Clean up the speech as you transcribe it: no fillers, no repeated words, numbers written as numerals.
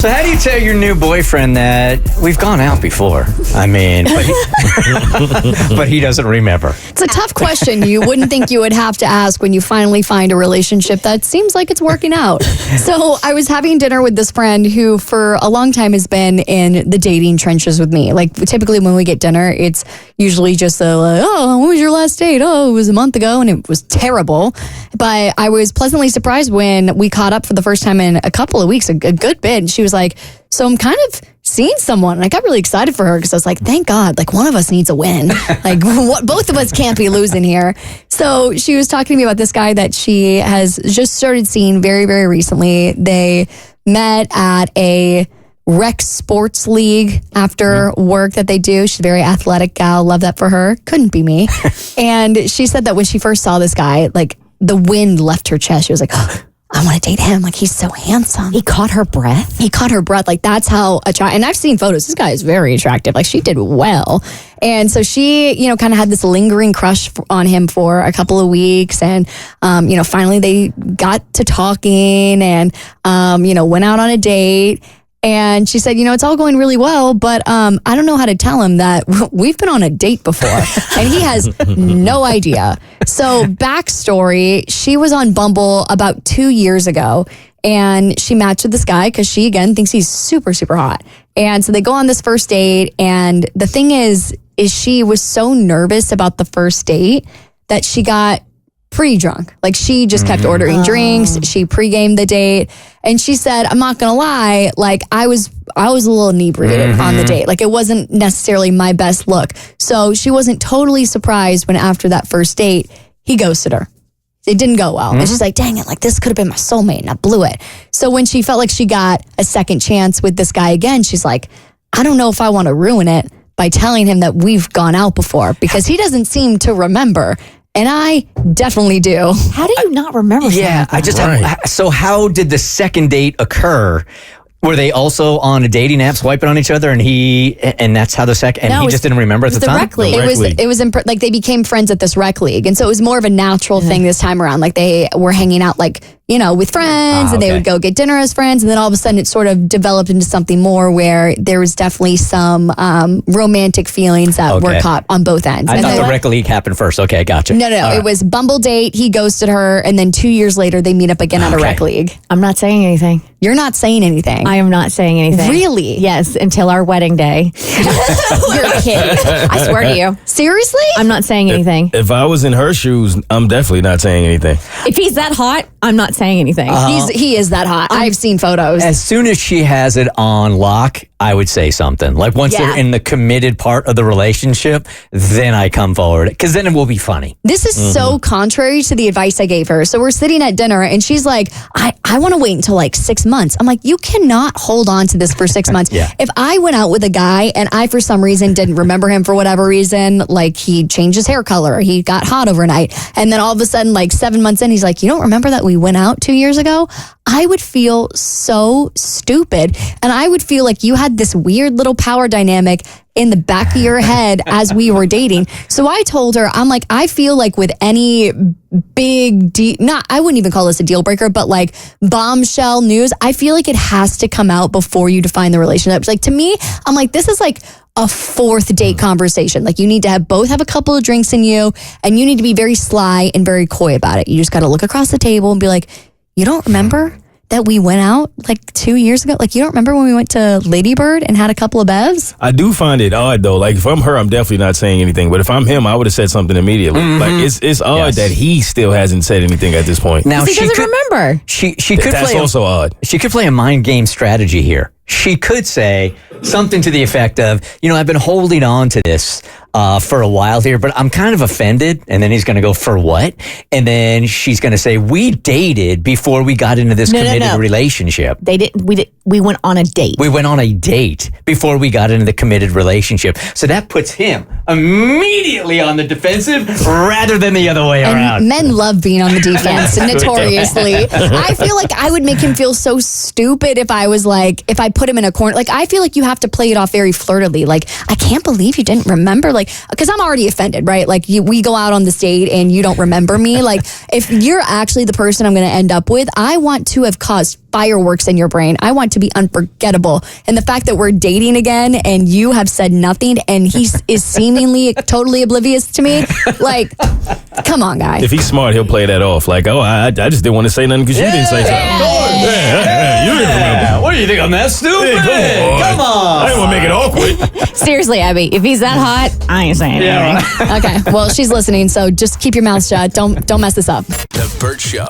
So how do you tell your new boyfriend that we've gone out before? I mean, but he doesn't remember. It's a tough question. You wouldn't think you would have to ask when you finally find a relationship that seems like it's working out. So I was having dinner with this friend who for a long time has been in the dating trenches with me. Like typically when we get dinner, it's usually just when was your last date? Oh, it was a month ago and it was terrible. But I was pleasantly surprised when we caught up for the first time in a couple of weeks, a good bit. And she was like, so I'm kind of seeing someone. And I got really excited for her because I was like, thank God, like one of us needs a win. Like both of us can't be losing here. So she was talking to me about this guy that she has just started seeing very, very recently. They met at a rec sports league after work that they do. She's a very athletic gal. Love that for her. Couldn't be me. And she said that when she first saw this guy, like the wind left her chest. She was like, oh, I want to date him. Like, he's so handsome. He caught her breath? He caught her breath. Like, that's how attractive. And I've seen photos. This guy is very attractive. Like, she did well. And so she, kind of had this lingering crush on him for a couple of weeks. And, finally they got to talking and, went out on a date. And she said, it's all going really well, but I don't know how to tell him that we've been on a date before. And he has no idea. So backstory, she was on Bumble about 2 years ago. And she matched with this guy because she, again, thinks he's super, super hot. And so they go on this first date. And the thing is she was so nervous about the first date that she got pretty drunk. Like she just kept ordering drinks. She pre-gamed the date. And she said, I'm not going to lie, like I was a little inebriated on the date. Like it wasn't necessarily my best look. So she wasn't totally surprised when after that first date, he ghosted her. It didn't go well. And she's like, dang it, like this could have been my soulmate and I blew it. So when she felt like she got a second chance with this guy again, she's like, I don't know if I want to ruin it by telling him that we've gone out before because he doesn't seem to remember. And I definitely do. How do you not remember? Yeah, I just so how did the second date occur? Were they also on a dating app swiping on each other and that's how the second, and he just didn't remember at the time? Rec league. It was like they became friends at this rec league. And so it was more of a natural thing this time around. Like they were hanging out like, with friends and they would go get dinner as friends. And then all of a sudden it sort of developed into something more where there was definitely some romantic feelings that were caught on both ends. I thought the rec league happened first. Okay, gotcha. No. It was Bumble date. He ghosted her. And then 2 years later, they meet up again at a rec league. I'm not saying anything. You're not saying anything. I am not saying anything. Really? Yes, until our wedding day. You're a kid. I swear to you. Seriously? I'm not saying anything. If I was in her shoes, I'm definitely not saying anything. If he's that hot, I'm not saying anything. He is that hot. I've seen photos. As soon as she has it on lock, I would say something. Like once they're in the committed part of the relationship, then I come forward. Because then it will be funny. This is so contrary to the advice I gave her. So we're sitting at dinner and she's like, I want to wait until like 6 months. I'm like, you cannot hold on to this for 6 months. If I went out with a guy and I, for some reason, didn't remember him for whatever reason, like he changed his hair color, he got hot overnight. And then all of a sudden, like 7 months in, he's like, you don't remember that we went out 2 years ago? I would feel so stupid. And I would feel like you had this weird little power dynamic in the back of your head as we were dating. So I told her, I'm like, I feel like with any big, I wouldn't even call this a deal breaker, but like bombshell news, I feel like it has to come out before you define the relationship. Like to me, I'm like, this is like a fourth date conversation. Like you need to both have a couple of drinks in you and you need to be very sly and very coy about it. You just got to look across the table and be like, you don't remember that we went out like 2 years ago? Like you don't remember when we went to Lady Bird and had a couple of bevs? I do find it odd though. Like if I'm her, I'm definitely not saying anything. But if I'm him, I would have said something immediately. Like it's odd that he still hasn't said anything at this point. Now he doesn't remember. She could That's play also odd. She could play a mind game strategy here. She could say something to the effect of, I've been holding on to this for a while here, but I'm kind of offended. And then he's going to go, for what? And then she's going to say, we dated before we got into this committed relationship. They didn't. We went on a date. We went on a date before we got into the committed relationship. So that puts him immediately on the defensive rather than the other way around. Men love being on the defense, notoriously. I feel like I would make him feel so stupid if I was like, if I put him in a corner. Like, I feel like you have to play it off very flirtily. Like, I can't believe you didn't remember. Like, because I'm already offended, right? Like, we go out on this date and you don't remember me. Like, if you're actually the person I'm going to end up with, I want to have caused fireworks in your brain. I want to be unforgettable. And the fact that we're dating again and you have said nothing and he is seemingly totally oblivious to me, like, come on, guy. If he's smart, he'll play that off. Like, oh, I just didn't want to say nothing because you didn't say something. You didn't remember. What do you think? I'm that stupid? Come on. I didn't want to make it awkward. Seriously, Abby, if he's that hot, I ain't saying anything. Okay, well, she's listening, so just keep your mouth shut. Don't mess this up. The Bert Show.